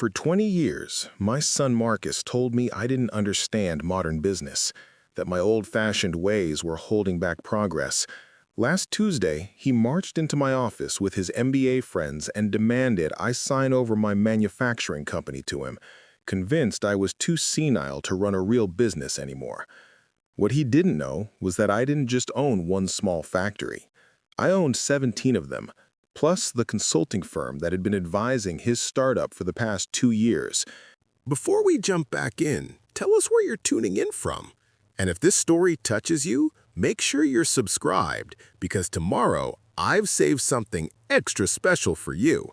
For 20 years, my son Marcus told me I didn't understand modern business, that my old-fashioned ways were holding back progress. Last Tuesday, he marched into my office with his MBA friends and demanded I sign over my manufacturing company to him, convinced I was too senile to run a real business anymore. What he didn't know was that I didn't just own one small factory. I owned 17 of them, plus the consulting firm that had been advising his startup for the past 2 years. Before we jump back in, tell us where you're tuning in from. And if this story touches you, make sure you're subscribed, because tomorrow I've saved something extra special for you.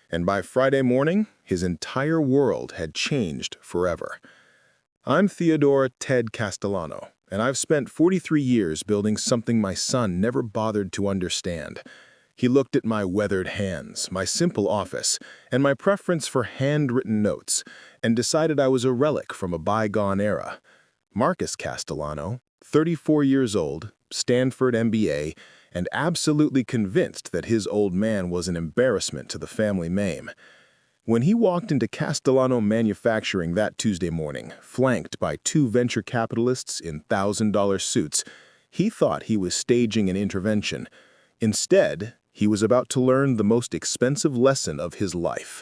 And by Friday morning, his entire world had changed forever. I'm Theodore Ted Castellano, and I've spent 43 years building something my son never bothered to understand. He looked at my weathered hands, my simple office, and my preference for handwritten notes, and decided I was a relic from a bygone era. Marcus Castellano, 34 years old, Stanford MBA, and absolutely convinced that his old man was an embarrassment to the family name. When he walked into Castellano Manufacturing that Tuesday morning, flanked by 2 venture capitalists in $1,000 suits, he thought he was staging an intervention. Instead, he was about to learn the most expensive lesson of his life.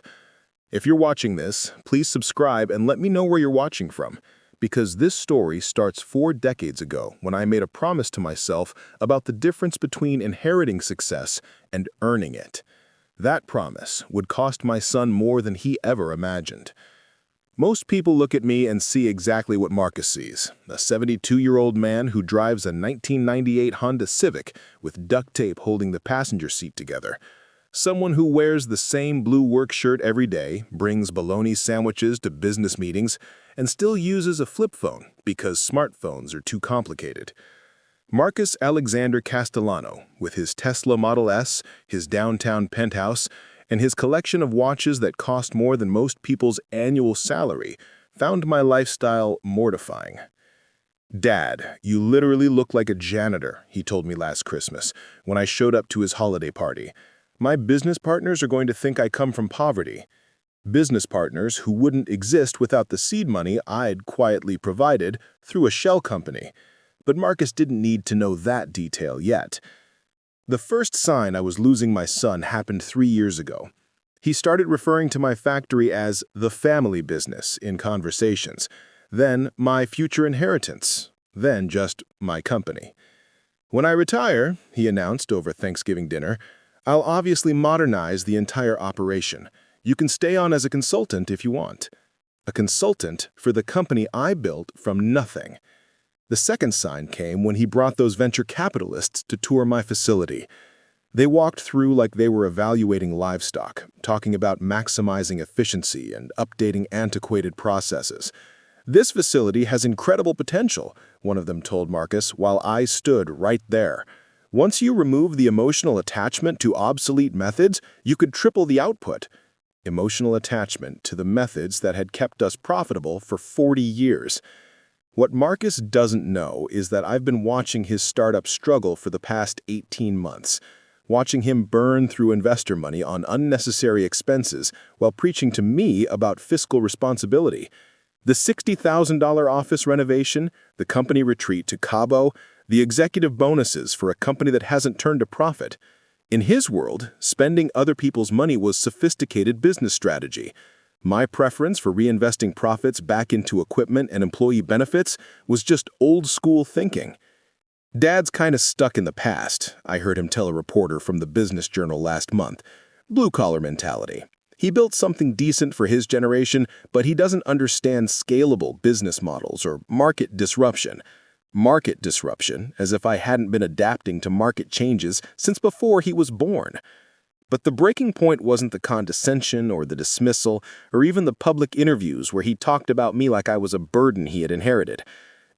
If you're watching this, please subscribe and let me know where you're watching from, because this story starts 4 decades ago when I made a promise to myself about the difference between inheriting success and earning it. That promise would cost my son more than he ever imagined. Most people look at me and see exactly what Marcus sees, a 72-year-old man who drives a 1998 Honda Civic with duct tape holding the passenger seat together. Someone who wears the same blue work shirt every day, brings bologna sandwiches to business meetings, and still uses a flip phone because smartphones are too complicated. Marcus Alexander Castellano, with his Tesla Model S, his downtown penthouse, and his collection of watches that cost more than most people's annual salary, found my lifestyle mortifying. "Dad, you literally look like a janitor," he told me last Christmas when I showed up to his holiday party. "My business partners are going to think I come from poverty." Business partners who wouldn't exist without the seed money I'd quietly provided through a shell company. But Marcus didn't need to know that detail yet. The first sign I was losing my son happened 3 years ago. He started referring to my factory as the family business in conversations, then my future inheritance, then just my company. "When I retire," he announced over Thanksgiving dinner, "I'll obviously modernize the entire operation. You can stay on as a consultant if you want." A consultant for the company I built from nothing. The second sign came when he brought those venture capitalists to tour my facility. They walked through like they were evaluating livestock, talking about maximizing efficiency and updating antiquated processes. "This facility has incredible potential," one of them told Marcus while I stood right there. "Once you remove the emotional attachment to obsolete methods, you could triple the output." Emotional attachment to the methods that had kept us profitable for 40 years. What Marcus doesn't know is that I've been watching his startup struggle for the past 18 months, watching him burn through investor money on unnecessary expenses while preaching to me about fiscal responsibility. The $60,000 office renovation, the company retreat to Cabo, the executive bonuses for a company that hasn't turned a profit. In his world, spending other people's money was sophisticated business strategy. My preference for reinvesting profits back into equipment and employee benefits was just old-school thinking. "Dad's kind of stuck in the past," I heard him tell a reporter from the Business Journal last month. "Blue-collar mentality. He built something decent for his generation, but he doesn't understand scalable business models or market disruption." Market disruption, as if I hadn't been adapting to market changes since before he was born. But the breaking point wasn't the condescension or the dismissal or even the public interviews where he talked about me like I was a burden he had inherited.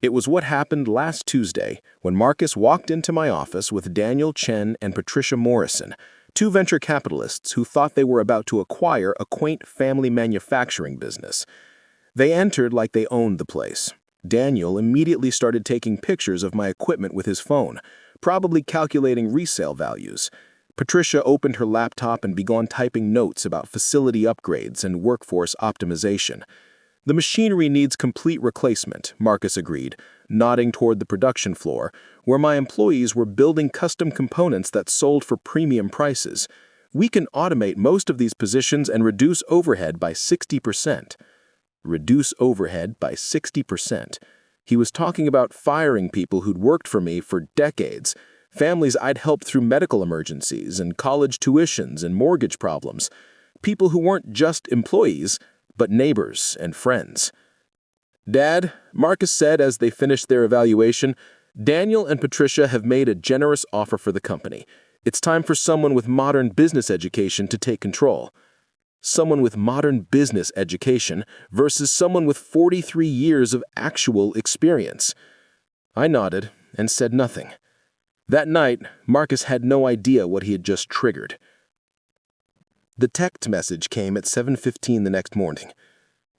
It was what happened last Tuesday when Marcus walked into my office with Daniel Chen and Patricia Morrison, 2 venture capitalists who thought they were about to acquire a quaint family manufacturing business. They entered like they owned the place. Daniel immediately started taking pictures of my equipment with his phone, probably calculating resale values. Patricia opened her laptop and began typing notes about facility upgrades and workforce optimization. The machinery needs complete replacement, Marcus agreed, nodding toward the production floor, where my employees were building custom components that sold for premium prices. We can automate most of these positions and reduce overhead by 60%. Reduce overhead by 60%. He was talking about firing people who'd worked for me for decades, families I'd helped through medical emergencies and college tuitions and mortgage problems, people who weren't just employees, but neighbors and friends. "Dad," Marcus said as they finished their evaluation, "Daniel and Patricia have made a generous offer for the company. It's time for someone with modern business education to take control." Someone with modern business education versus someone with 43 years of actual experience. I nodded and said nothing. That night, Marcus had no idea what he had just triggered. The text message came at 7:15 the next morning.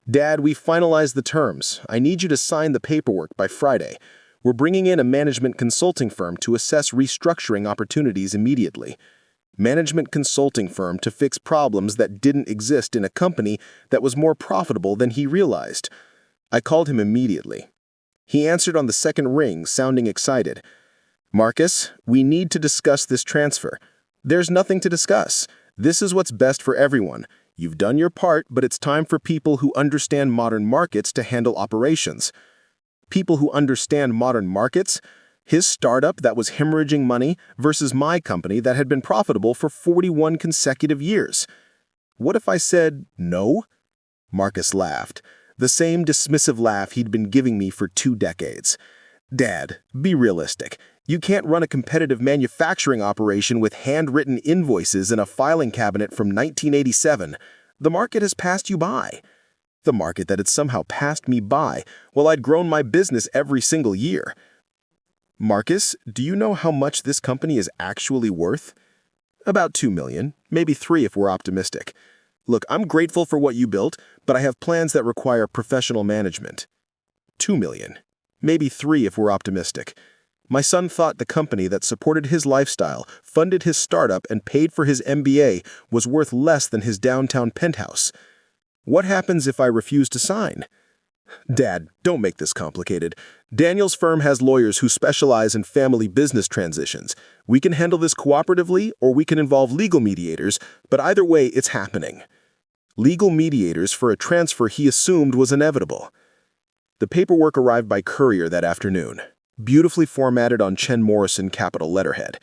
"Dad, we finalized the terms. I need you to sign the paperwork by Friday. We're bringing in a management consulting firm to assess restructuring opportunities immediately. Management consulting firm to fix problems that didn't exist in a company that was more profitable than he realized." I called him immediately. He answered on the second ring, sounding excited. "Marcus, we need to discuss this transfer." "There's nothing to discuss. This is what's best for everyone. You've done your part, but it's time for people who understand modern markets to handle operations." People who understand modern markets? His startup that was hemorrhaging money versus my company that had been profitable for 41 consecutive years. What if I said no? Marcus laughed, the same dismissive laugh he'd been giving me for 2 decades. "Dad, be realistic. You can't run a competitive manufacturing operation with handwritten invoices in a filing cabinet from 1987. The market has passed you by." The market that had somehow passed me by while I'd grown my business every single year. "Marcus, do you know how much this company is actually worth?" "About 2 million, maybe 3 if we're optimistic. Look, I'm grateful for what you built, but I have plans that require professional management." 2 million, maybe 3 if we're optimistic. My son thought the company that supported his lifestyle, funded his startup, and paid for his MBA was worth less than his downtown penthouse. What happens if I refuse to sign? "Dad, don't make this complicated. Daniel's firm has lawyers who specialize in family business transitions. We can handle this cooperatively, or we can involve legal mediators, but either way, it's happening." Legal mediators for a transfer he assumed was inevitable. The paperwork arrived by courier that afternoon, beautifully formatted on Chen Morrison capital letterhead.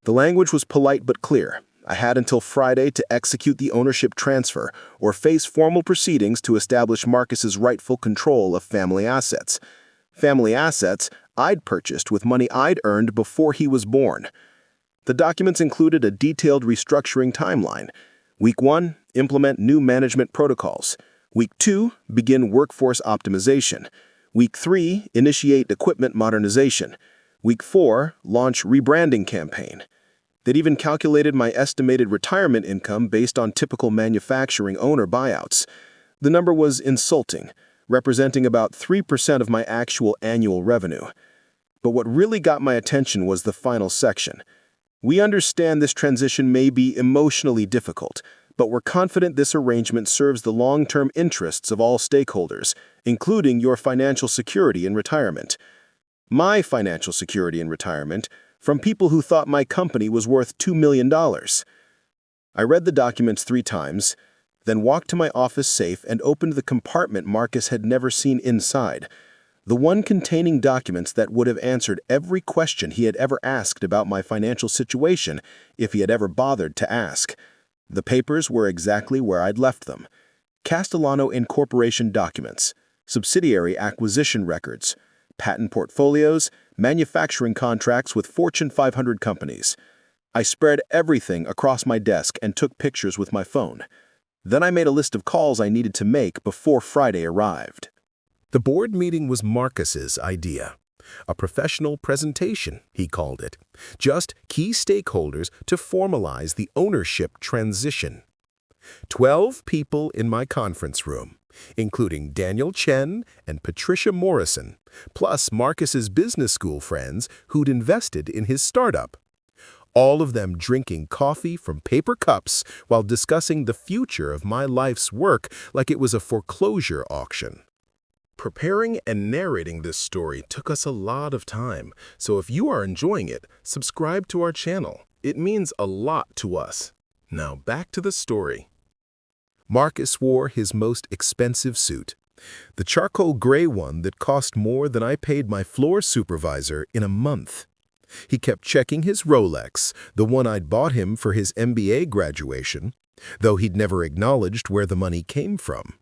The language was polite but clear. I had until Friday to execute the ownership transfer or face formal proceedings to establish Marcus's rightful control of family assets. Family assets I'd purchased with money I'd earned before he was born. The documents included a detailed restructuring timeline. Week 1, implement new management protocols. Week 2, begin workforce optimization. Week 3, initiate equipment modernization. Week 4, launch rebranding campaign. They'd even calculated my estimated retirement income based on typical manufacturing owner buyouts. The number was insulting, representing about 3% of my actual annual revenue. But what really got my attention was the final section. "We understand this transition may be emotionally difficult, but we're confident this arrangement serves the long-term interests of all stakeholders, including your financial security in retirement." My financial security in retirement, from people who thought my company was worth $2 million. I read the documents 3 times, then walked to my office safe and opened the compartment Marcus had never seen inside, the one containing documents that would have answered every question he had ever asked about my financial situation if he had ever bothered to ask. The papers were exactly where I'd left them. Castellano Incorporation documents, subsidiary acquisition records, patent portfolios, manufacturing contracts with Fortune 500 companies. I spread everything across my desk and took pictures with my phone. Then I made a list of calls I needed to make before Friday arrived. The board meeting was Marcus's idea. A professional presentation, he called it. Just key stakeholders to formalize the ownership transition. 12 people in my conference room, including Daniel Chen and Patricia Morrison, plus Marcus's business school friends who'd invested in his startup. all of them drinking coffee from paper cups while discussing the future of my life's work like it was a foreclosure auction. Preparing and narrating this story took us a lot of time, so if you are enjoying it, subscribe to our channel. It means a lot to us. Now back to the story. Marcus wore his most expensive suit, the charcoal gray one that cost more than I paid my floor supervisor in a month. He kept checking his Rolex, the one I'd bought him for his MBA graduation, though he'd never acknowledged where the money came from.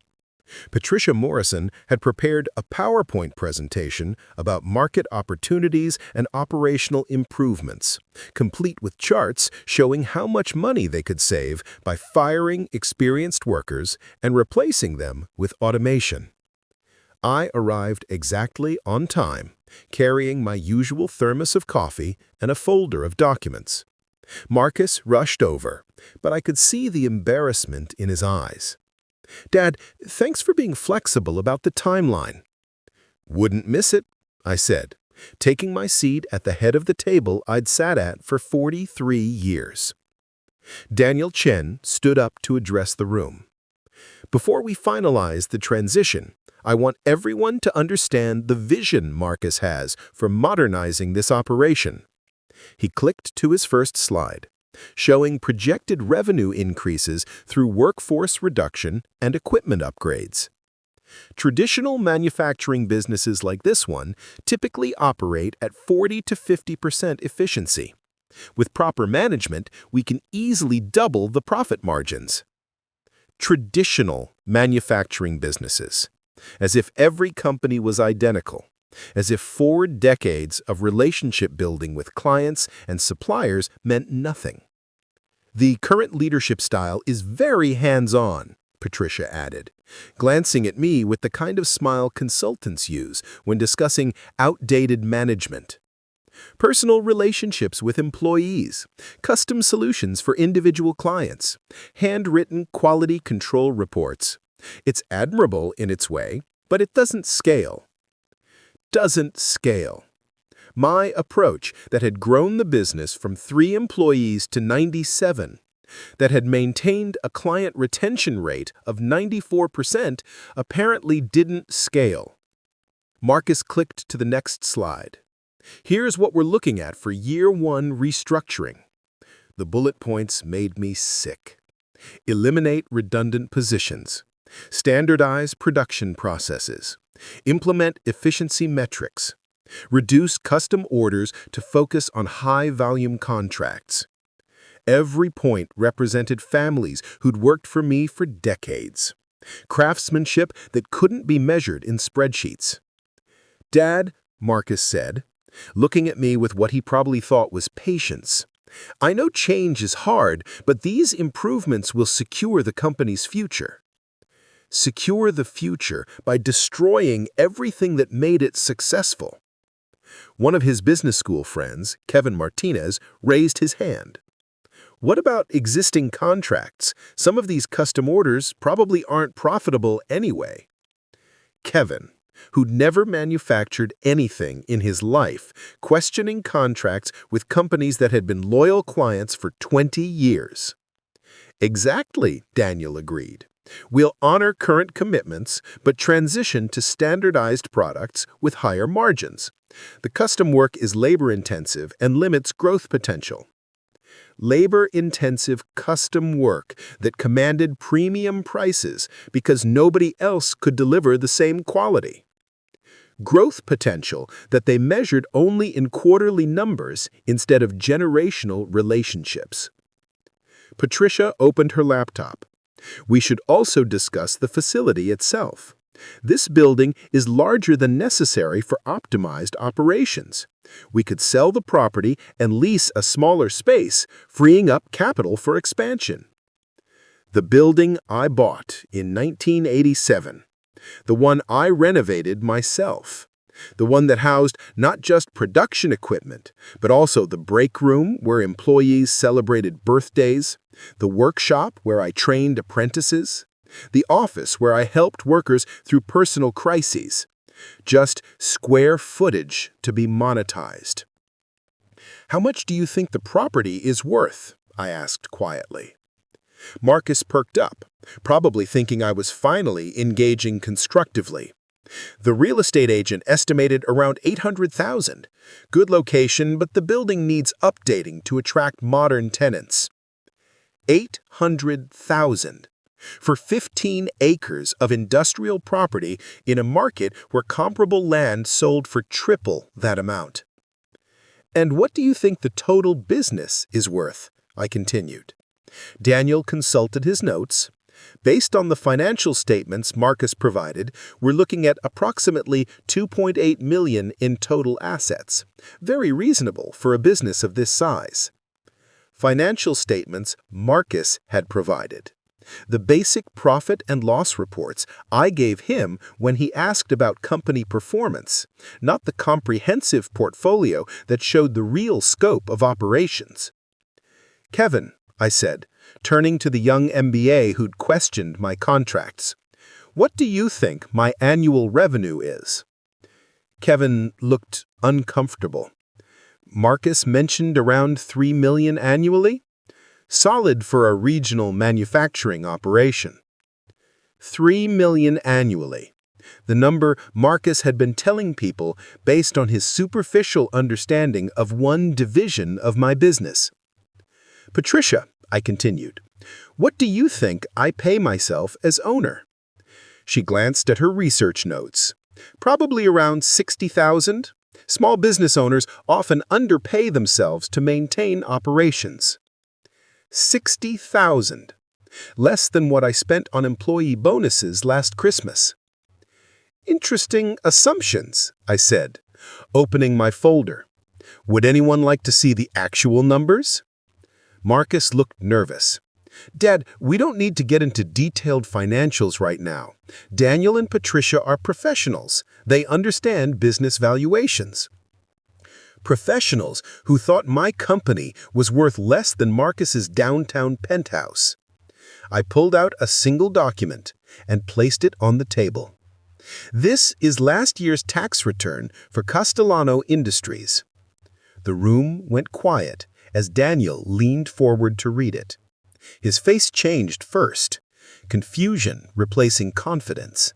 Patricia Morrison had prepared a PowerPoint presentation about market opportunities and operational improvements, complete with charts showing how much money they could save by firing experienced workers and replacing them with automation. I arrived exactly on time, carrying my usual thermos of coffee and a folder of documents. Marcus rushed over, but I could see the embarrassment in his eyes. "Dad, thanks for being flexible about the timeline." "Wouldn't miss it," I said, taking my seat at the head of the table I'd sat at for 43 years. Daniel Chen stood up to address the room. "Before we finalize the transition, I want everyone to understand the vision Marcus has for modernizing this operation." He clicked to his first slide, showing projected revenue increases through workforce reduction and equipment upgrades. Traditional manufacturing businesses like this one typically operate at 40 to 50% efficiency. With proper management, we can easily double the profit margins. Traditional manufacturing businesses, as if every company was identical, as if 4 decades of relationship building with clients and suppliers meant nothing. "The current leadership style is very hands-on," Patricia added, glancing at me with the kind of smile consultants use when discussing outdated management. "Personal relationships with employees, custom solutions for individual clients, handwritten quality control reports. It's admirable in its way, but it doesn't scale." Doesn't scale. My approach that had grown the business from 3 employees to 97, that had maintained a client retention rate of 94%, apparently didn't scale. Marcus clicked to the next slide. "Here's what we're looking at for year 1 restructuring." The bullet points made me sick. Eliminate redundant positions. Standardize production processes. Implement efficiency metrics. Reduce custom orders to focus on high-volume contracts. Every point represented families who'd worked for me for decades. Craftsmanship that couldn't be measured in spreadsheets. "Dad," Marcus said, looking at me with what he probably thought was patience, "I know change is hard, but these improvements will secure the company's future." Secure the future by destroying everything that made it successful. One of his business school friends, Kevin Martinez, raised his hand. "What about existing contracts? Some of these custom orders probably aren't profitable anyway." Kevin, who'd never manufactured anything in his life, questioning contracts with companies that had been loyal clients for 20 years. "Exactly," Daniel agreed. "We'll honor current commitments, but transition to standardized products with higher margins. The custom work is labor-intensive and limits growth potential." Labor-intensive custom work that commanded premium prices because nobody else could deliver the same quality. Growth potential that they measured only in quarterly numbers instead of generational relationships. Patricia opened her laptop. "We should also discuss the facility itself. This building is larger than necessary for optimized operations. We could sell the property and lease a smaller space, freeing up capital for expansion." The building I bought in 1987. The one I renovated myself. The one that housed not just production equipment, but also the break room where employees celebrated birthdays, the workshop where I trained apprentices, the office where I helped workers through personal crises. Just square footage to be monetized. How much do you think the property is worth? I asked quietly. Marcus perked up, probably thinking I was finally engaging constructively. The real estate agent estimated around $800,000. Good location, but the building needs updating to attract modern tenants. $800,000 for 15 acres of industrial property in a market where comparable land sold for triple that amount. And what do you think the total business is worth? I continued. Daniel consulted his notes. Based on the financial statements Marcus provided, we're looking at approximately $2.8 million in total assets. Very reasonable for a business of this size. Financial statements Marcus had provided. The basic profit and loss reports I gave him when he asked about company performance, not the comprehensive portfolio that showed the real scope of operations. Kevin, I said, turning to the young MBA who'd questioned my contracts, what do you think my annual revenue is? Kevin looked uncomfortable. Marcus mentioned around $3 million annually? Solid for a regional manufacturing operation. $3 million annually. The number Marcus had been telling people based on his superficial understanding of one division of my business. Patricia, I continued, what do you think I pay myself as owner? She glanced at her research notes. Probably around $60,000. Small business owners often underpay themselves to maintain operations. $60,000. Less than what I spent on employee bonuses last Christmas. Interesting assumptions, I said, opening my folder. Would anyone like to see the actual numbers? Marcus looked nervous. Dad, we don't need to get into detailed financials right now. Daniel and Patricia are professionals. They understand business valuations. Professionals who thought my company was worth less than Marcus's downtown penthouse. I pulled out a single document and placed it on the table. This is last year's tax return for Castellano Industries. The room went quiet as Daniel leaned forward to read it. His face changed first, confusion replacing confidence.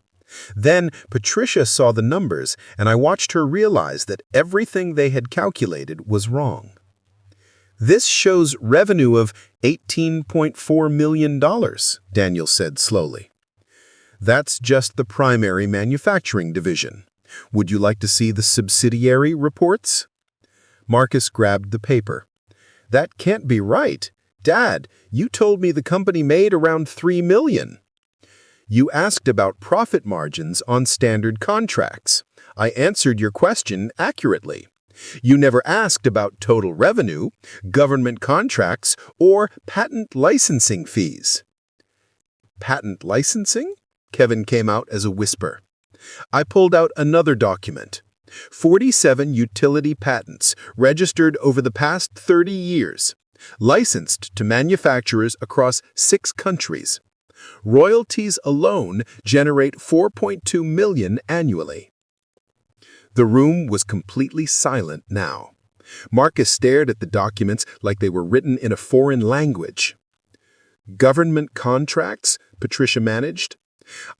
Then Patricia saw the numbers, and I watched her realize that everything they had calculated was wrong. This shows revenue of $18.4 million, Daniel said slowly. That's just the primary manufacturing division. Would you like to see the subsidiary reports? Marcus grabbed the paper. That can't be right. Dad, you told me the company made around $3 million. You asked about profit margins on standard contracts. I answered your question accurately. You never asked about total revenue, government contracts, or patent licensing fees. Patent licensing? Kevin came out as a whisper. I pulled out another document. 47 utility patents registered over the past 30 years, licensed to manufacturers across 6 countries. Royalties alone generate $4.2 million annually. The room was completely silent now. Marcus stared at the documents like they were written in a foreign language. Government contracts, Patricia managed.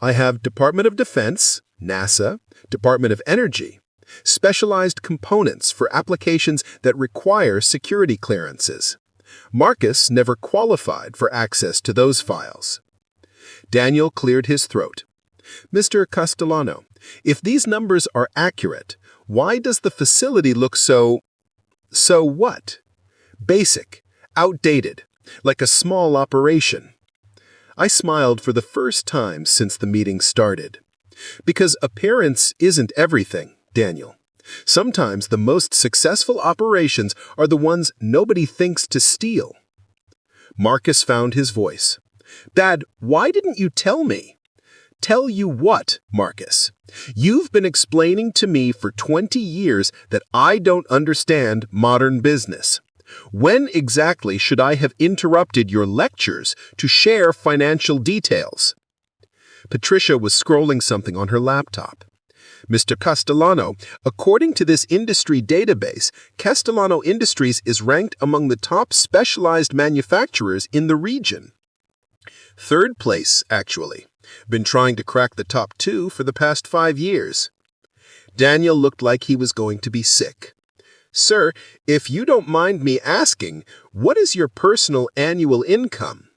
I have Department of Defense, NASA, Department of Energy, specialized components for applications that require security clearances. Marcus never qualified for access to those files. Daniel cleared his throat. Mr. Castellano, if these numbers are accurate, why does the facility look so what? Basic, outdated, like a small operation. I smiled for the first time since the meeting started. Because appearance isn't everything, Daniel. Sometimes the most successful operations are the ones nobody thinks to steal. Marcus found his voice. Dad, why didn't you tell me? Tell you what, Marcus? You've been explaining to me for 20 years that I don't understand modern business. When exactly should I have interrupted your lectures to share financial details? Patricia was scrolling something on her laptop. Mr. Castellano, according to this industry database, Castellano Industries is ranked among the top specialized manufacturers in the region. Third place, actually. Been trying to crack the top 2 for the past 5 years. Daniel looked like he was going to be sick. Sir, if you don't mind me asking, what is your personal annual income?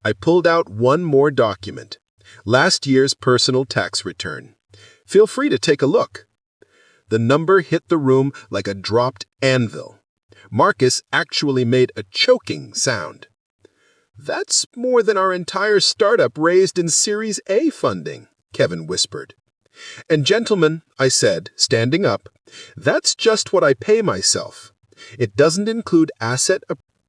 I pulled out one more document. Last year's personal tax return. Feel free to take a look. The number hit the room like a dropped anvil. Marcus actually made a choking sound. That's more than our entire startup raised in Series A funding, Kevin whispered. And gentlemen, I said, standing up, that's just what I pay myself. It doesn't include asset.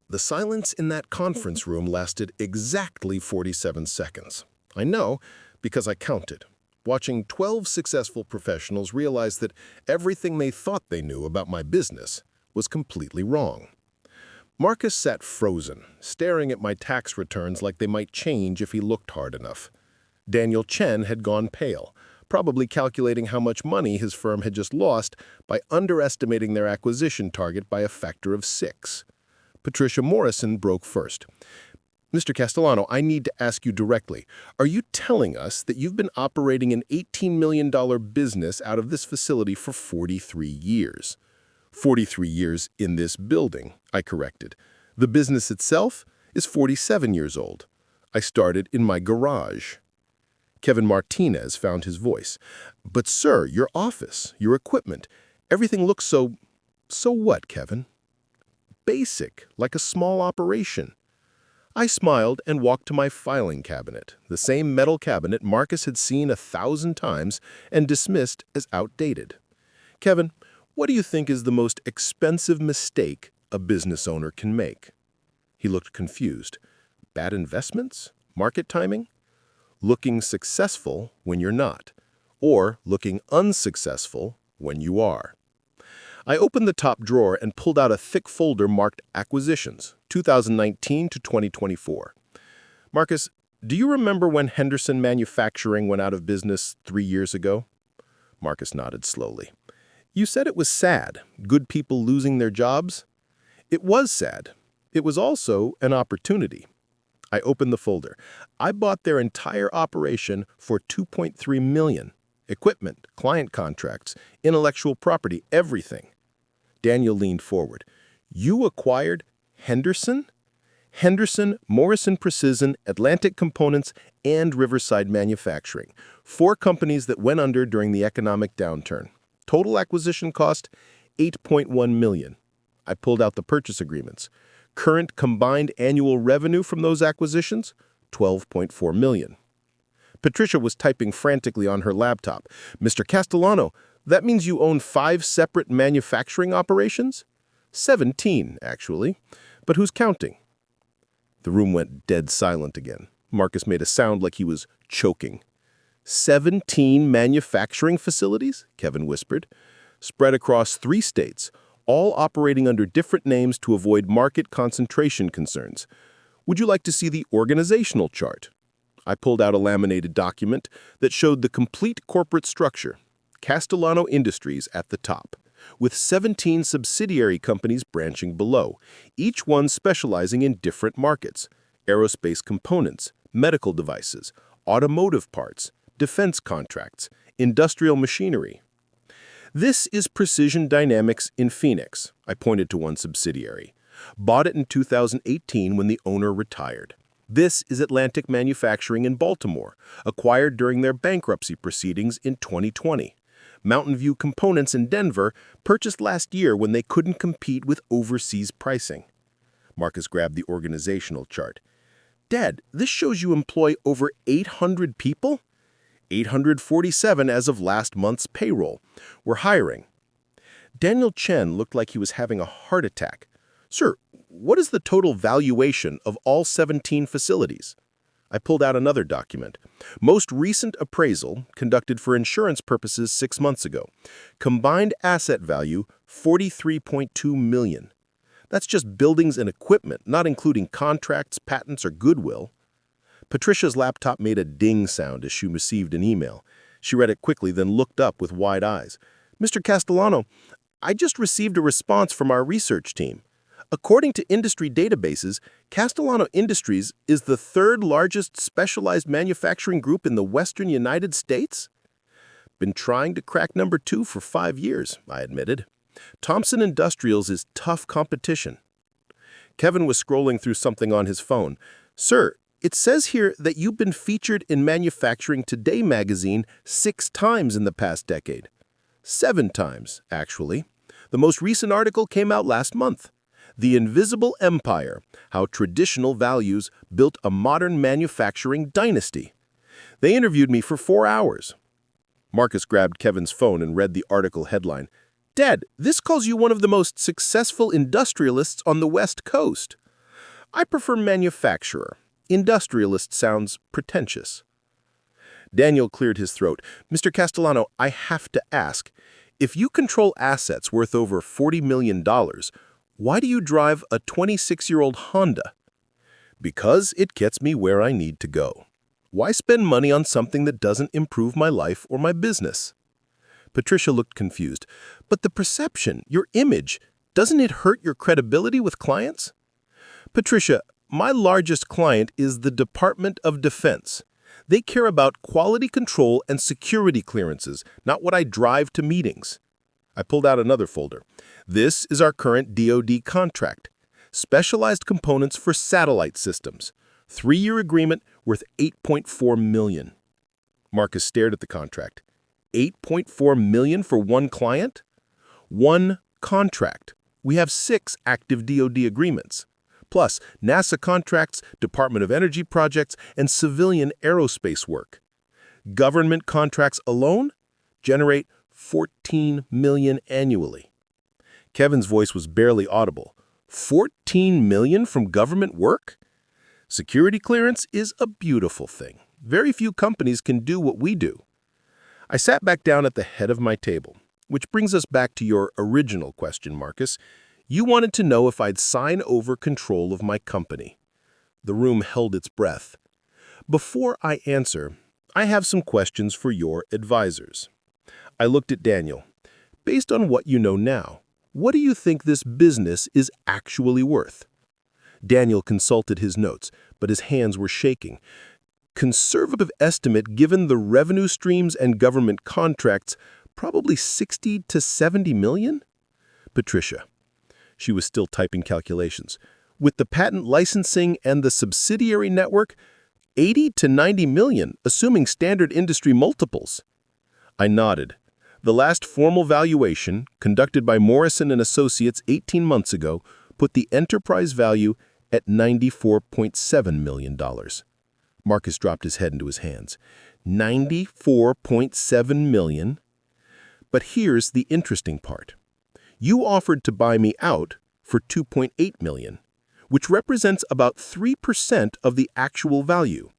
The silence in that conference room lasted exactly 47 seconds. I know because I counted, watching 12 successful professionals realize that everything they thought they knew about my business was completely wrong. Marcus sat frozen, staring at my tax returns like they might change if he looked hard enough. Daniel Chen had gone pale, probably calculating how much money his firm had just lost by underestimating their acquisition target by a factor of 6. Patricia Morrison broke first. Mr. Castellano, I need to ask you directly. Are you telling us that you've been operating an $18 million business out of this facility for 43 years? 43 years in this building, I corrected. The business itself is 47 years old. I started in my garage. Kevin Martinez found his voice. But sir, your office, your equipment, everything looks so what, Kevin? Basic, like a small operation. I smiled and walked to my filing cabinet, the same metal cabinet Marcus had seen 1,000 times and dismissed as outdated. Kevin, what do you think is the most expensive mistake a business owner can make? He looked confused. Bad investments? Market timing? Looking successful when you're not, or looking unsuccessful when you are. I opened the top drawer and pulled out a thick folder marked Acquisitions, 2019 to 2024. Marcus, do you remember when Henderson Manufacturing went out of business 3 years ago? Marcus nodded slowly. You said it was sad, good people losing their jobs? It was sad. It was also an opportunity. I opened the folder. I bought their entire operation for $2.3 million. Equipment, client contracts, intellectual property, everything. Daniel leaned forward. You acquired Henderson? Henderson, Morrison Precision, Atlantic Components, and Riverside Manufacturing. 4 companies that went under during the economic downturn. Total acquisition cost, $8.1 million. I pulled out the purchase agreements. Current combined annual revenue from those acquisitions, $12.4 million. Patricia was typing frantically on her laptop. Mr. Castellano, that means you own 5 separate manufacturing operations? 17, actually. But who's counting? The room went dead silent again. Marcus made a sound like he was choking. 17 manufacturing facilities? Kevin whispered. Spread across 3 states, all operating under different names to avoid market concentration concerns. Would you like to see the organizational chart? I pulled out a laminated document that showed the complete corporate structure. Castellano Industries at the top, with 17 subsidiary companies branching below, each one specializing in different markets: aerospace components, medical devices, automotive parts, defense contracts, industrial machinery. This is Precision Dynamics in Phoenix, I pointed to one subsidiary. Bought it in 2018 when the owner retired. This is Atlantic Manufacturing in Baltimore, acquired during their bankruptcy proceedings in 2020. Mountain View Components in Denver, purchased last year when they couldn't compete with overseas pricing. Marcus grabbed the organizational chart. Dad, this shows you employ over 800 people? 847 as of last month's payroll. We're hiring. Daniel Chen looked like he was having a heart attack. Sir, what is the total valuation of all 17 facilities? I pulled out another document. Most recent appraisal, conducted for insurance purposes 6 months ago. Combined asset value, $43.2 million. That's just buildings and equipment, not including contracts, patents, or goodwill. Patricia's laptop made a ding sound as she received an email. She read it quickly, then looked up with wide eyes. Mr. Castellano, I just received a response from our research team. According to industry databases, Castellano Industries is the third largest specialized manufacturing group in the western United States? Been trying to crack number 2 for 5 years, I admitted. Thompson Industrials is tough competition. Kevin was scrolling through something on his phone. Sir, it says here that you've been featured in Manufacturing Today magazine 6 times in the past decade. 7 times, actually. The most recent article came out last month. The Invisible Empire, How Traditional Values Built a Modern Manufacturing Dynasty. They interviewed me for 4 hours. Marcus grabbed Kevin's phone and read the article headline. Dad, this calls you one of the most successful industrialists on the West Coast. I prefer manufacturer. Industrialist sounds pretentious. Daniel cleared his throat. Mr. Castellano, I have to ask, if you control assets worth over $40 million, why do you drive a 26-year-old Honda? Because it gets me where I need to go. Why spend money on something that doesn't improve my life or my business? Patricia looked confused. But the perception, your image, doesn't it hurt your credibility with clients? Patricia, my largest client is the Department of Defense. They care about quality control and security clearances, not what I drive to meetings. I pulled out another folder. This is our current DoD contract. Specialized components for satellite systems. 3-year agreement worth $8.4 million. Marcus stared at the contract. $8.4 million for one client? One contract. We have 6 active DoD agreements. Plus NASA contracts, Department of Energy projects, and civilian aerospace work. Government contracts alone generate $14 million annually. Kevin's voice was barely audible. $14 million from government work? Security clearance is a beautiful thing. Very few companies can do what we do. I sat back down at the head of my table, which brings us back to your original question, Marcus. You wanted to know if I'd sign over control of my company. The room held its breath. Before I answer, I have some questions for your advisors. I looked at Daniel. Based on what you know now, what do you think this business is actually worth? Daniel consulted his notes, but his hands were shaking. Conservative estimate given the revenue streams and government contracts, probably 60 to 70 million? Patricia. She was still typing calculations. With the patent licensing and the subsidiary network, 80 to 90 million, assuming standard industry multiples. I nodded. The last formal valuation, conducted by Morrison & Associates 18 months ago, put the enterprise value at $94.7 million. Marcus dropped his head into his hands. $94.7 million? But here's the interesting part. You offered to buy me out for $2.8 million, which represents about 3% of the actual value.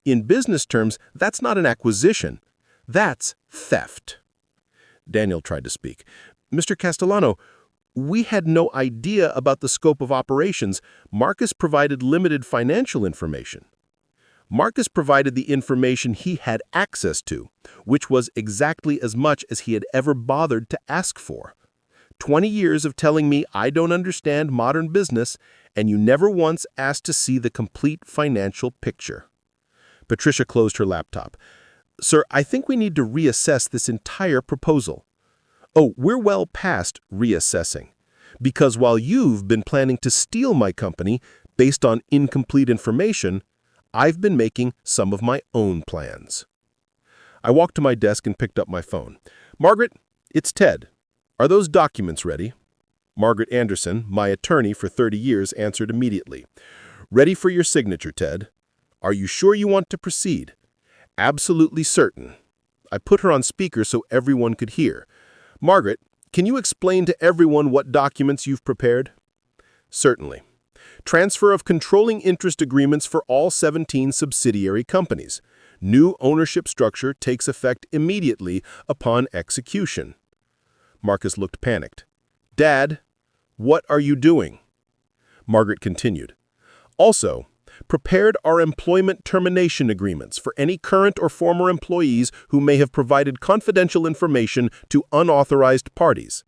In business terms, that's not an acquisition. That's theft. Daniel tried to speak. Mr. Castellano, we had no idea about the scope of operations. Marcus provided limited financial information. Marcus provided the information he had access to, which was exactly as much as he had ever bothered to ask for. 20 years of telling me I don't understand modern business, and you never once asked to see the complete financial picture. Patricia closed her laptop. Sir, I think we need to reassess this entire proposal. Oh, we're well past reassessing. Because while you've been planning to steal my company based on incomplete information, I've been making some of my own plans. I walked to my desk and picked up my phone. Margaret, it's Ted. Are those documents ready? Margaret Anderson, my attorney for 30 years, answered immediately. Ready for your signature, Ted. Are you sure you want to proceed? Absolutely certain. I put her on speaker so everyone could hear. Margaret, can you explain to everyone what documents you've prepared? Certainly. Transfer of controlling interest agreements for all 17 subsidiary companies. New ownership structure takes effect immediately upon execution. Marcus looked panicked. Dad, what are you doing? Margaret continued. Also, Prepared our employment termination agreements for any current or former employees who may have provided confidential information to unauthorized parties.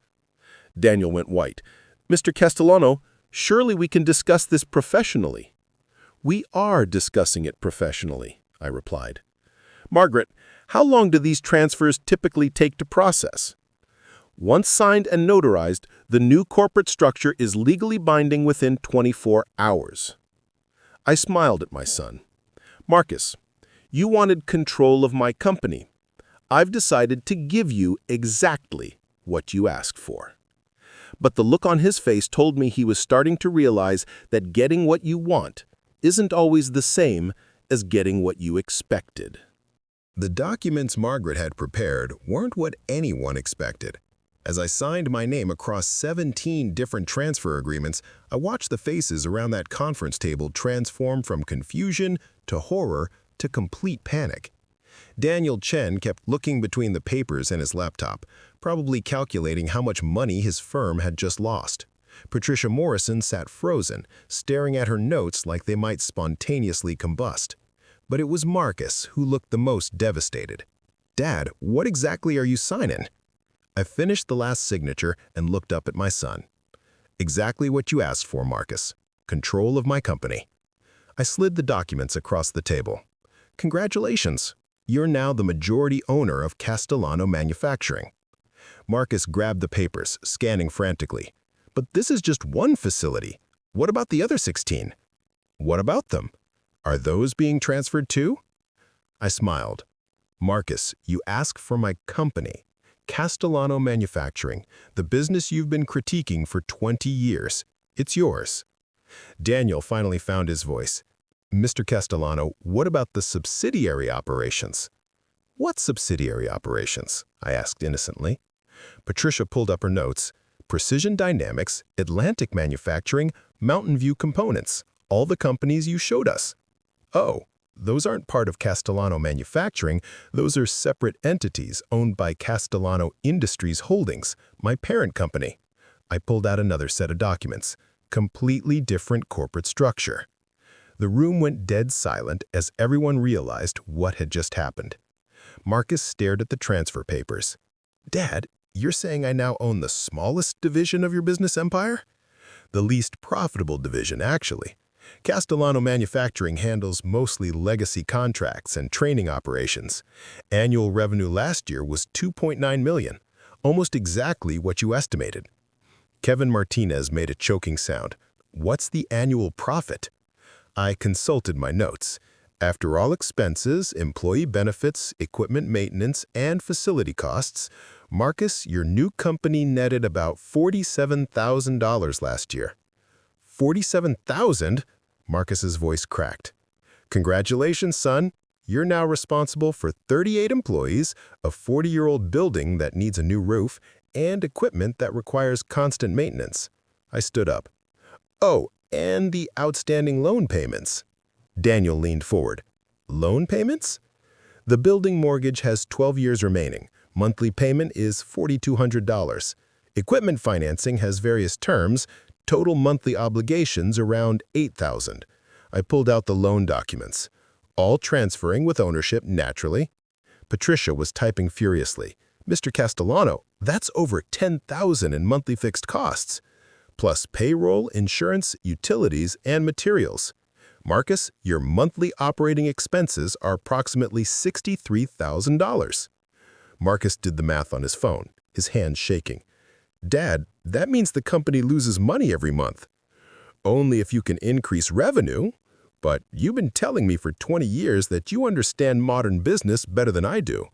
Daniel went white. Mr. Castellano, surely we can discuss this professionally. We are discussing it professionally, I replied. Margaret, how long do these transfers typically take to process? Once signed and notarized, the new corporate structure is legally binding within 24 hours. I smiled at my son. Marcus, you wanted control of my company. I've decided to give you exactly what you asked for. But the look on his face told me he was starting to realize that getting what you want isn't always the same as getting what you expected. The documents Margaret had prepared weren't what anyone expected. As I signed my name across 17 different transfer agreements, I watched the faces around that conference table transform from confusion to horror to complete panic. Daniel Chen kept looking between the papers and his laptop, probably calculating how much money his firm had just lost. Patricia Morrison sat frozen, staring at her notes like they might spontaneously combust. But it was Marcus who looked the most devastated. "Dad, what exactly are you signing?" I finished the last signature and looked up at my son. "Exactly what you asked for, Marcus. Control of my company." I slid the documents across the table. "Congratulations. You're now the majority owner of Castellano Manufacturing." Marcus grabbed the papers, scanning frantically. "But this is just one facility. What about the other 16? What about them? Are those being transferred too?" I smiled. "Marcus, you asked for my company. Castellano Manufacturing, the business you've been critiquing for 20 years. It's yours." Daniel finally found his voice. "Mr. Castellano, what about the subsidiary operations?" "What subsidiary operations?" I asked innocently. Patricia pulled up her notes. "Precision Dynamics, Atlantic Manufacturing, Mountain View Components, all the companies you showed us." "Oh. Those aren't part of Castellano Manufacturing. Those are separate entities owned by Castellano Industries Holdings, my parent company." I pulled out another set of documents. Completely different corporate structure. The room went dead silent as everyone realized what had just happened. Marcus stared at the transfer papers. "Dad, you're saying I now own the smallest division of your business empire?" "The least profitable division, actually. Castellano Manufacturing handles mostly legacy contracts and training operations. Annual revenue last year was $2.9 million, almost exactly what you estimated." Kevin Martinez made a choking sound. "What's the annual profit?" I consulted my notes. "After all expenses, employee benefits, equipment maintenance, and facility costs, Marcus, your new company netted about $47,000 last year." "47,000?" Marcus's voice cracked. "Congratulations, son. You're now responsible for 38 employees, a 40-year-old building that needs a new roof, and equipment that requires constant maintenance." I stood up. "Oh, and the outstanding loan payments." Daniel leaned forward. "Loan payments?" "The building mortgage has 12 years remaining. Monthly payment is $4,200. Equipment financing has various terms. Total monthly obligations around $8,000. I pulled out the loan documents. All transferring with ownership, naturally. Patricia was typing furiously. "Mr. Castellano, that's over $10,000 in monthly fixed costs, plus payroll, insurance, utilities, and materials. Marcus, your monthly operating expenses are approximately $63,000. Marcus did the math on his phone, his hands shaking. "Dad, that means the company loses money every month." "Only if you can increase revenue. But you've been telling me for 20 years that you understand modern business better than I do.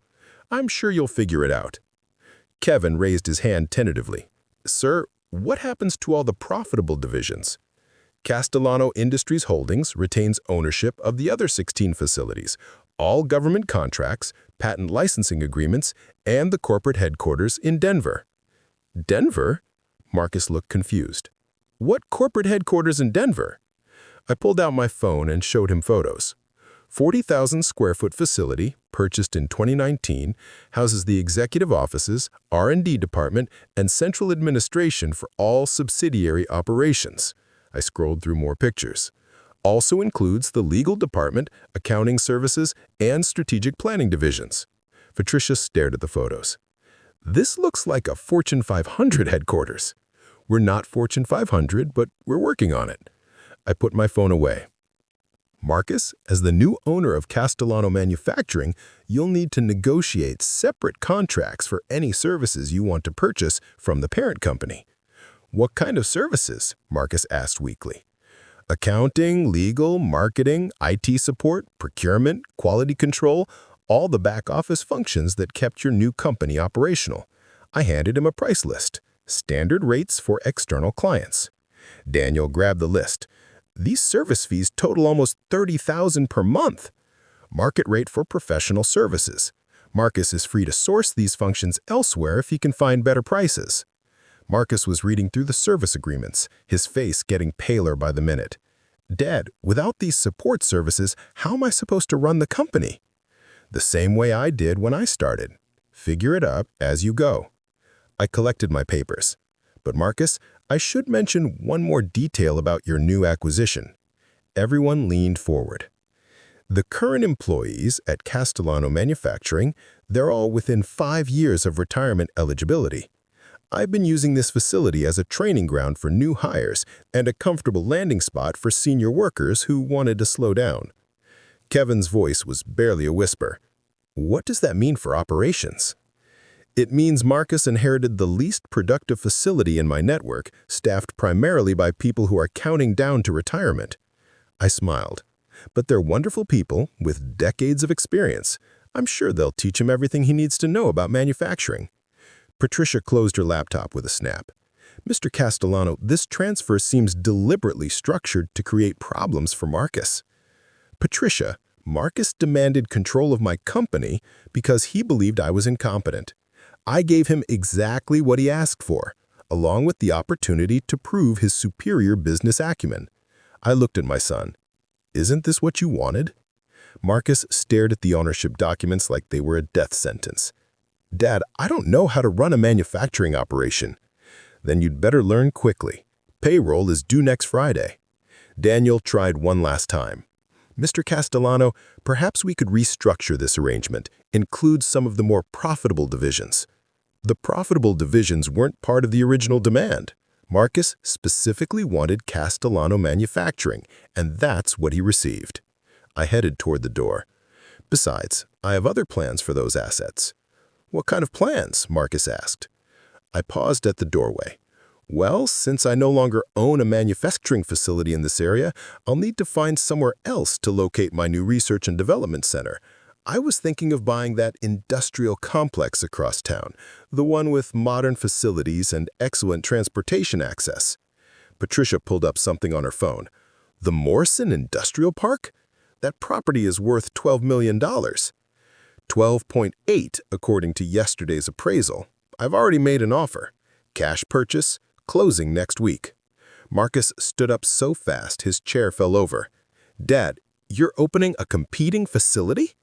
I'm sure you'll figure it out." Kevin raised his hand tentatively. "Sir, what happens to all the profitable divisions?" "Castellano Industries Holdings retains ownership of the other 16 facilities, all government contracts, patent licensing agreements, and the corporate headquarters in Denver." "Denver?" Marcus looked confused. "What corporate headquarters in Denver?" I pulled out my phone and showed him photos. 40,000 square foot facility, purchased in 2019, houses the executive offices, R&D department, and central administration for all subsidiary operations. I scrolled through more pictures. Also includes the legal department, accounting services, and strategic planning divisions. Patricia stared at the photos. This looks like a Fortune 500 headquarters. We're not Fortune 500, but we're working on it. I put my phone away. Marcus, as the new owner of Castellano Manufacturing, you'll need to negotiate separate contracts for any services you want to purchase from the parent company. What kind of services? Marcus asked weakly. Accounting, legal, marketing, IT support, procurement, quality control, all the back-office functions that kept your new company operational. I handed him a price list. Standard rates for external clients. Daniel grabbed the list. These service fees total almost $30,000 per month. Market rate for professional services. Marcus is free to source these functions elsewhere if he can find better prices. Marcus was reading through the service agreements, his face getting paler by the minute. Dad, without these support services, how am I supposed to run the company? The same way I did when I started. Figure it out as you go. I collected my papers. But Marcus, I should mention one more detail about your new acquisition. Everyone leaned forward. The current employees at Castellano Manufacturing, they're all within 5 years of retirement eligibility. I've been using this facility as a training ground for new hires and a comfortable landing spot for senior workers who wanted to slow down. Kevin's voice was barely a whisper. What does that mean for operations? It means Marcus inherited the least productive facility in my network, staffed primarily by people who are counting down to retirement. I smiled. But they're wonderful people with decades of experience. I'm sure they'll teach him everything he needs to know about manufacturing. Patricia closed her laptop with a snap. Mr. Castellano, this transfer seems deliberately structured to create problems for Marcus. Patricia, Marcus demanded control of my company because he believed I was incompetent. I gave him exactly what he asked for, along with the opportunity to prove his superior business acumen. I looked at my son. Isn't this what you wanted? Marcus stared at the ownership documents like they were a death sentence. Dad, I don't know how to run a manufacturing operation. Then you'd better learn quickly. Payroll is due next Friday. Daniel tried one last time. Mr. Castellano, perhaps we could restructure this arrangement, include some of the more profitable divisions. The profitable divisions weren't part of the original demand. Marcus specifically wanted Castellano Manufacturing, and that's what he received. I headed toward the door. Besides, I have other plans for those assets. What kind of plans? Marcus asked. I paused at the doorway. Well, since I no longer own a manufacturing facility in this area, I'll need to find somewhere else to locate my new research and development center. I was thinking of buying that industrial complex across town, the one with modern facilities and excellent transportation access. Patricia pulled up something on her phone. The Morrison Industrial Park? That property is worth $12 million. 12.8 according to yesterday's appraisal. I've already made an offer. Cash purchase, closing next week. Marcus stood up so fast his chair fell over. Dad, you're opening a competing facility?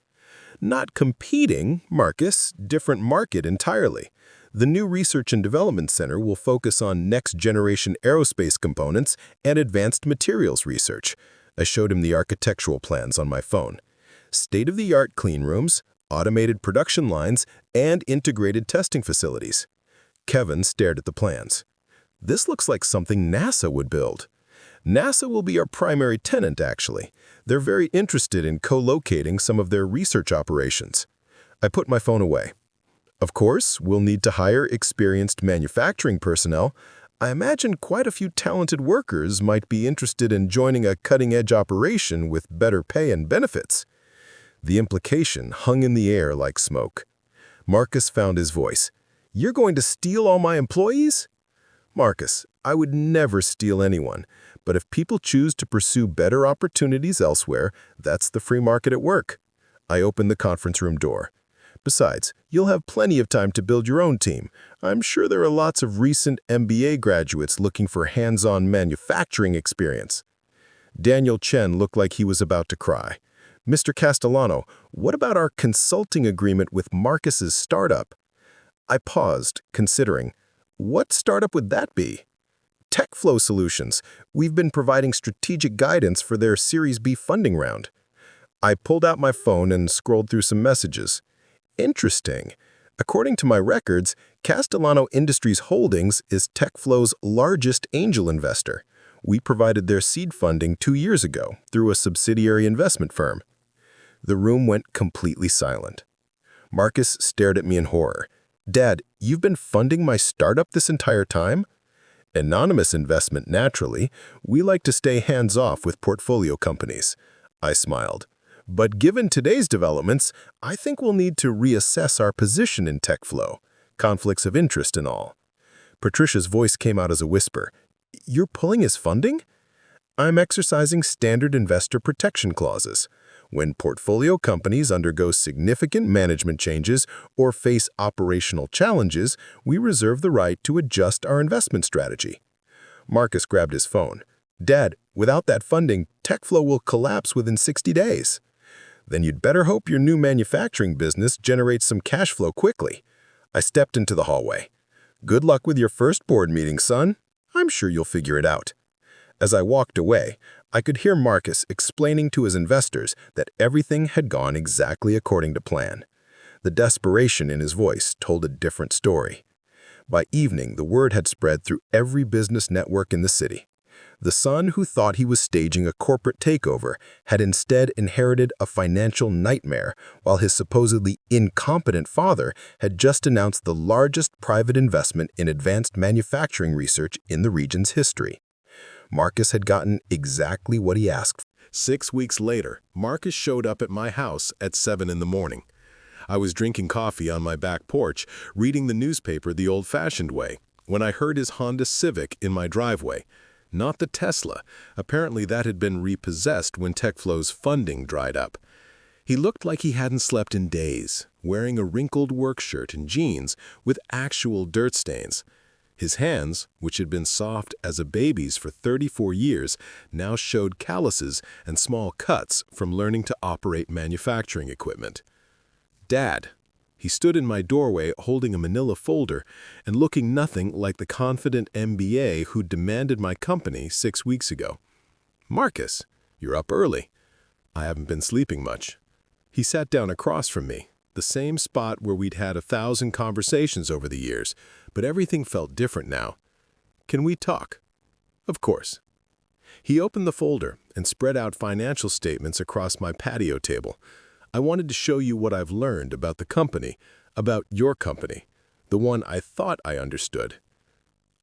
Not competing, Marcus, different market entirely. The new Research and Development Center will focus on next-generation aerospace components and advanced materials research. I showed him the architectural plans on my phone. State-of-the-art clean rooms, automated production lines, and integrated testing facilities. Kevin stared at the plans. This looks like something NASA would build. NASA will be our primary tenant, actually. They're very interested in co-locating some of their research operations. I put my phone away. Of course, we'll need to hire experienced manufacturing personnel. I imagine quite a few talented workers might be interested in joining a cutting-edge operation with better pay and benefits. The implication hung in the air like smoke. Marcus found his voice. You're going to steal all my employees? Marcus, I would never steal anyone, but if people choose to pursue better opportunities elsewhere, that's the free market at work. I opened the conference room door. Besides, you'll have plenty of time to build your own team. I'm sure there are lots of recent MBA graduates looking for hands-on manufacturing experience. Daniel Chen looked like he was about to cry. Mr. Castellano, what about our consulting agreement with Marcus's startup? I paused, considering. What startup would that be? TechFlow Solutions. We've been providing strategic guidance for their Series B funding round. I pulled out my phone and scrolled through some messages. Interesting. According to my records, Castellano Industries Holdings is TechFlow's largest angel investor. We provided their seed funding 2 years ago through a subsidiary investment firm. The room went completely silent. Marcus stared at me in horror. Dad, you've been funding my startup this entire time? Anonymous investment, naturally. We like to stay hands-off with portfolio companies. I smiled. But given today's developments, I think we'll need to reassess our position in TechFlow, conflicts of interest and all. Patricia's voice came out as a whisper. You're pulling his funding? I'm exercising standard investor protection clauses. When portfolio companies undergo significant management changes or face operational challenges, we reserve the right to adjust our investment strategy. Marcus grabbed his phone. Dad, without that funding, TechFlow will collapse within 60 days. Then you'd better hope your new manufacturing business generates some cash flow quickly. I stepped into the hallway. Good luck with your first board meeting, son. I'm sure you'll figure it out. As I walked away, I could hear Marcus explaining to his investors that everything had gone exactly according to plan. The desperation in his voice told a different story. By evening, the word had spread through every business network in the city. The son who thought he was staging a corporate takeover had instead inherited a financial nightmare, while his supposedly incompetent father had just announced the largest private investment in advanced manufacturing research in the region's history. Marcus had gotten exactly what he asked for. 6 weeks later, Marcus showed up at my house at 7 in the morning. I was drinking coffee on my back porch, reading the newspaper the old-fashioned way, when I heard his Honda Civic in my driveway. Not the Tesla. Apparently that had been repossessed when TechFlow's funding dried up. He looked like he hadn't slept in days, wearing a wrinkled work shirt and jeans with actual dirt stains. His hands, which had been soft as a baby's for 34 years, now showed calluses and small cuts from learning to operate manufacturing equipment. Dad. He stood in my doorway holding a manila folder and looking nothing like the confident MBA who demanded my company 6 weeks ago. Marcus, you're up early. I haven't been sleeping much. He sat down across from me, the same spot where we'd had 1,000 conversations over the years, but everything felt different now. Can we talk? Of course. He opened the folder and spread out financial statements across my patio table. I wanted to show you what I've learned about the company, about your company, the one I thought I understood.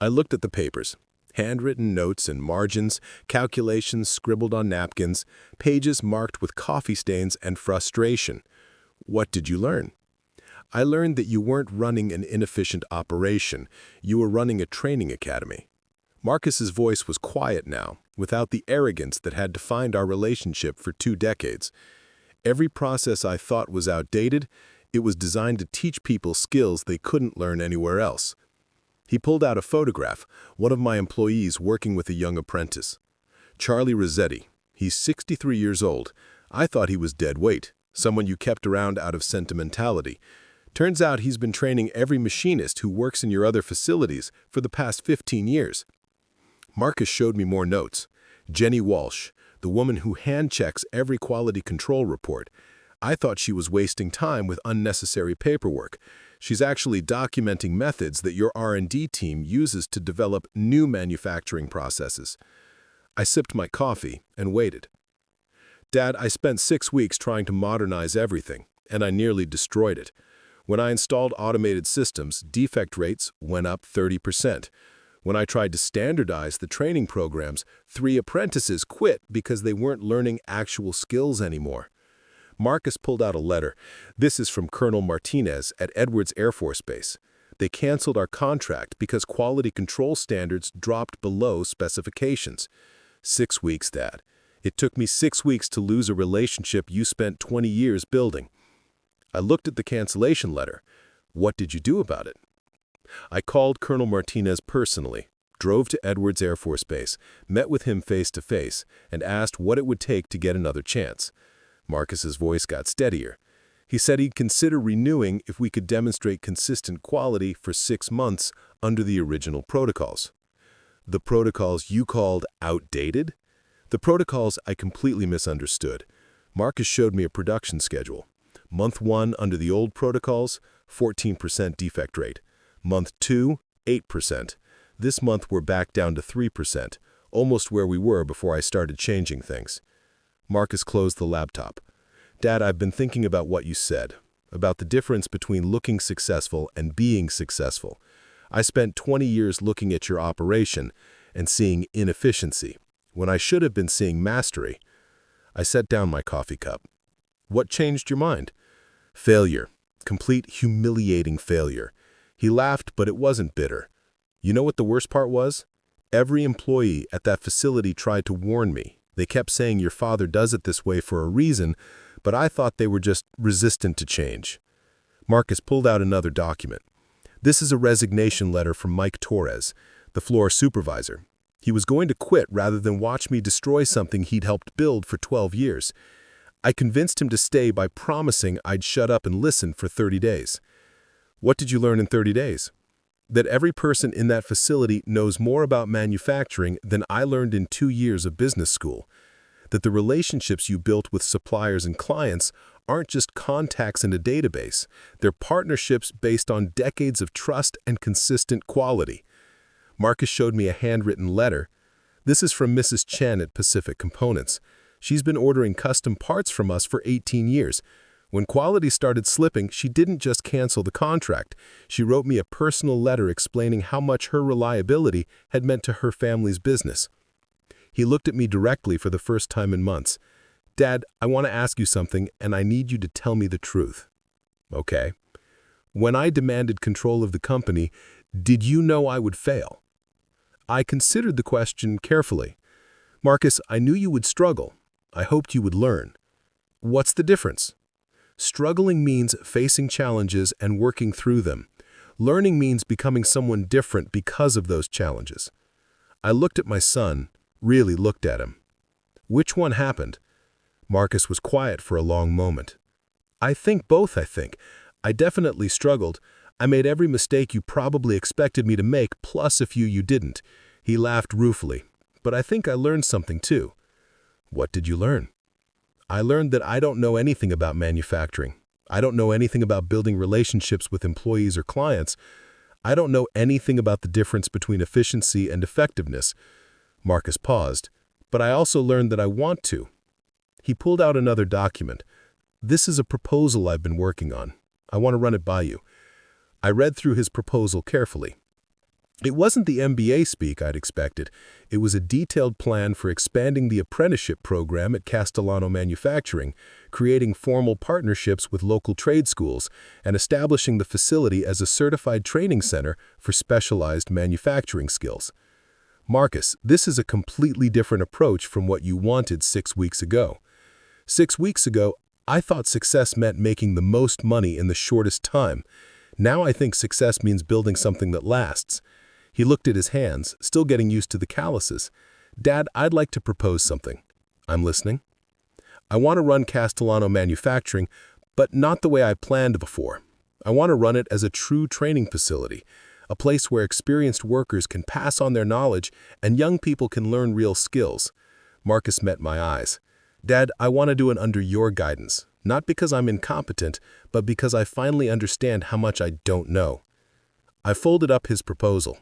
I looked at the papers, handwritten notes and margins, calculations scribbled on napkins, pages marked with coffee stains and frustration. What did you learn? I learned that you weren't running an inefficient operation, you were running a training academy. Marcus's voice was quiet now, without the arrogance that had defined our relationship for 2 decades. Every process I thought was outdated, it was designed to teach people skills they couldn't learn anywhere else. He pulled out a photograph, one of my employees working with a young apprentice. Charlie Rossetti. He's 63 years old. I thought he was dead weight, someone you kept around out of sentimentality. Turns out he's been training every machinist who works in your other facilities for the past 15 years. Marcus showed me more notes. Jenny Walsh, the woman who hand-checks every quality control report. I thought she was wasting time with unnecessary paperwork. She's actually documenting methods that your R&D team uses to develop new manufacturing processes. I sipped my coffee and waited. Dad, I spent 6 weeks trying to modernize everything, and I nearly destroyed it. When I installed automated systems, defect rates went up 30%. When I tried to standardize the training programs, 3 apprentices quit because they weren't learning actual skills anymore. Marcus pulled out a letter. This is from Colonel Martinez at Edwards Air Force Base. They canceled our contract because quality control standards dropped below specifications. 6 weeks, Dad. It took me 6 weeks to lose a relationship you spent 20 years building. I looked at the cancellation letter. What did you do about it? I called Colonel Martinez personally, drove to Edwards Air Force Base, met with him face-to-face, and asked what it would take to get another chance. Marcus's voice got steadier. He said he'd consider renewing if we could demonstrate consistent quality for 6 months under the original protocols. The protocols you called outdated? The protocols I completely misunderstood. Marcus showed me a production schedule. Month 1 under the old protocols, 14% defect rate. Month 2, 8%. This month we're back down to 3%, almost where we were before I started changing things. Marcus closed the laptop. Dad, I've been thinking about what you said, about the difference between looking successful and being successful. I spent 20 years looking at your operation and seeing inefficiency, when I should have been seeing mastery. I set down my coffee cup. What changed your mind? Failure. Complete humiliating failure. He laughed, but it wasn't bitter. You know what the worst part was? Every employee at that facility tried to warn me. They kept saying your father does it this way for a reason, but I thought they were just resistant to change. Marcus pulled out another document. This is a resignation letter from Mike Torres, the floor supervisor. He was going to quit rather than watch me destroy something he'd helped build for 12 years. I convinced him to stay by promising I'd shut up and listen for 30 days. What did you learn in 30 days? That every person in that facility knows more about manufacturing than I learned in 2 years of business school. That the relationships you built with suppliers and clients aren't just contacts in a database. They're partnerships based on decades of trust and consistent quality. Marcus showed me a handwritten letter. This is from Mrs. Chen at Pacific Components. She's been ordering custom parts from us for 18 years. When quality started slipping, she didn't just cancel the contract. She wrote me a personal letter explaining how much her reliability had meant to her family's business. He looked at me directly for the first time in months. Dad, I want to ask you something, and I need you to tell me the truth. Okay. When I demanded control of the company, did you know I would fail? I considered the question carefully. Marcus, I knew you would struggle. I hoped you would learn. What's the difference? Struggling means facing challenges and working through them. Learning means becoming someone different because of those challenges. I looked at my son, really looked at him. Which one happened? Marcus was quiet for a long moment. I think both. I definitely struggled. I made every mistake you probably expected me to make, plus a few you didn't. He laughed ruefully. But I think I learned something too. What did you learn? I learned that I don't know anything about manufacturing. I don't know anything about building relationships with employees or clients. I don't know anything about the difference between efficiency and effectiveness. Marcus paused. But I also learned that I want to. He pulled out another document. This is a proposal I've been working on. I want to run it by you. I read through his proposal carefully. It wasn't the MBA speak I'd expected. It was a detailed plan for expanding the apprenticeship program at Castellano Manufacturing, creating formal partnerships with local trade schools, and establishing the facility as a certified training center for specialized manufacturing skills. Marcus, this is a completely different approach from what you wanted 6 weeks ago. 6 weeks ago, I thought success meant making the most money in the shortest time. Now I think success means building something that lasts. He looked at his hands, still getting used to the calluses. Dad, I'd like to propose something. I'm listening. I want to run Castellano Manufacturing, but not the way I planned before. I want to run it as a true training facility, a place where experienced workers can pass on their knowledge and young people can learn real skills. Marcus met my eyes. Dad, I want to do it under your guidance, not because I'm incompetent, but because I finally understand how much I don't know. I folded up his proposal.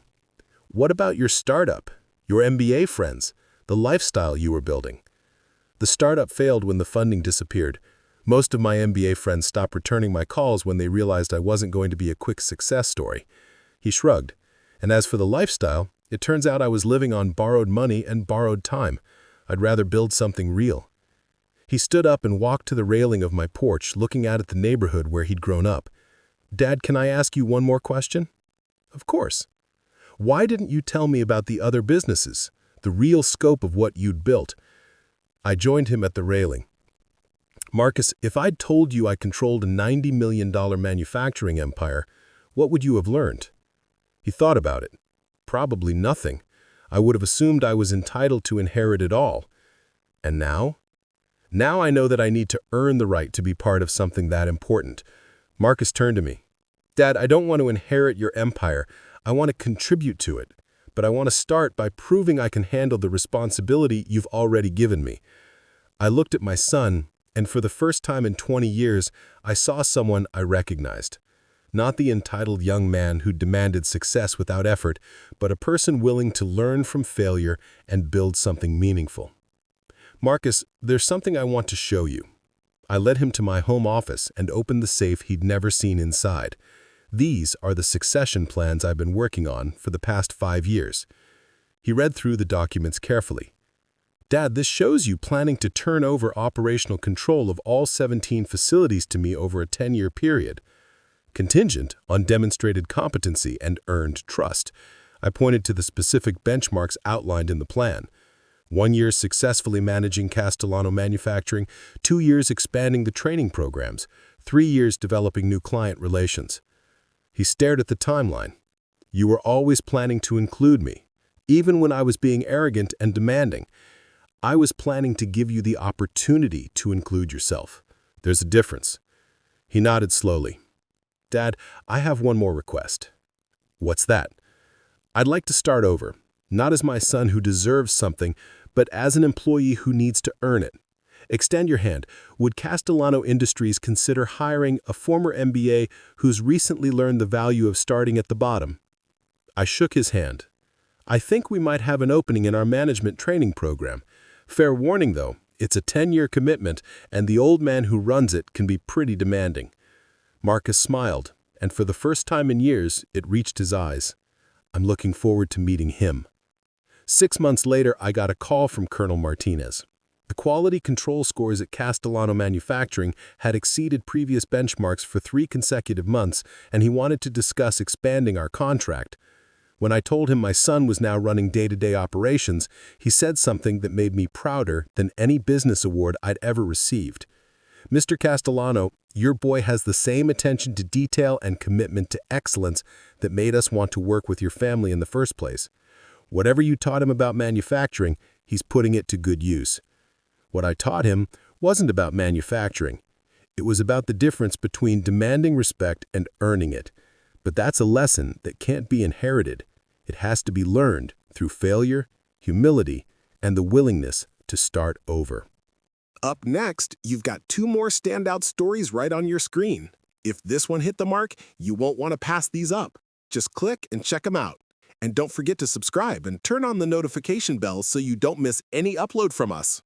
What about your startup, your MBA friends, the lifestyle you were building? The startup failed when the funding disappeared. Most of my MBA friends stopped returning my calls when they realized I wasn't going to be a quick success story. He shrugged. And as for the lifestyle, it turns out I was living on borrowed money and borrowed time. I'd rather build something real. He stood up and walked to the railing of my porch, looking out at the neighborhood where he'd grown up. Dad, can I ask you one more question? Of course. Why didn't you tell me about the other businesses, the real scope of what you'd built? I joined him at the railing. Marcus, if I'd told you I controlled a $90 million manufacturing empire, what would you have learned? He thought about it. Probably nothing. I would have assumed I was entitled to inherit it all. And now? Now I know that I need to earn the right to be part of something that important. Marcus turned to me. Dad, I don't want to inherit your empire. I want to contribute to it. but I want to start by proving I can handle the responsibility you've already given me. I looked at my son, and for the first time in 20 years, I saw someone I recognized. Not the entitled young man who demanded success without effort, but a person willing to learn from failure and build something meaningful. Marcus, there's something I want to show you. I led him to my home office and opened the safe he'd never seen inside. These are the succession plans I've been working on for the past 5 years. He read through the documents carefully. Dad, this shows you planning to turn over operational control of all 17 facilities to me over a 10-year period. Contingent on demonstrated competency and earned trust. I pointed to the specific benchmarks outlined in the plan. 1 year successfully managing Castellano Manufacturing, 2 years expanding the training programs, 3 years developing new client relations. He stared at the timeline. You were always planning to include me, even when I was being arrogant and demanding. I was planning to give you the opportunity to include yourself. There's a difference. He nodded slowly. Dad, I have one more request. What's that? I'd like to start over, not as my son who deserves something, but as an employee who needs to earn it. Extend your hand. Would Castellano Industries consider hiring a former MBA who's recently learned the value of starting at the bottom? I shook his hand. I think we might have an opening in our management training program. Fair warning, though, it's a 10-year commitment, and the old man who runs it can be pretty demanding. Marcus smiled, and for the first time in years, it reached his eyes. I'm looking forward to meeting him. 6 months later, I got a call from Colonel Martinez. The quality control scores at Castellano Manufacturing had exceeded previous benchmarks for 3 consecutive months, and he wanted to discuss expanding our contract. When I told him my son was now running day-to-day operations, he said something that made me prouder than any business award I'd ever received. Mr. Castellano, your boy has the same attention to detail and commitment to excellence that made us want to work with your family in the first place. Whatever you taught him about manufacturing, he's putting it to good use. What I taught him wasn't about manufacturing. It was about the difference between demanding respect and earning it. But that's a lesson that can't be inherited. It has to be learned through failure, humility, and the willingness to start over. Up next, you've got 2 more standout stories right on your screen. If this one hit the mark, you won't want to pass these up. Just click and check them out. And don't forget to subscribe and turn on the notification bell so you don't miss any upload from us.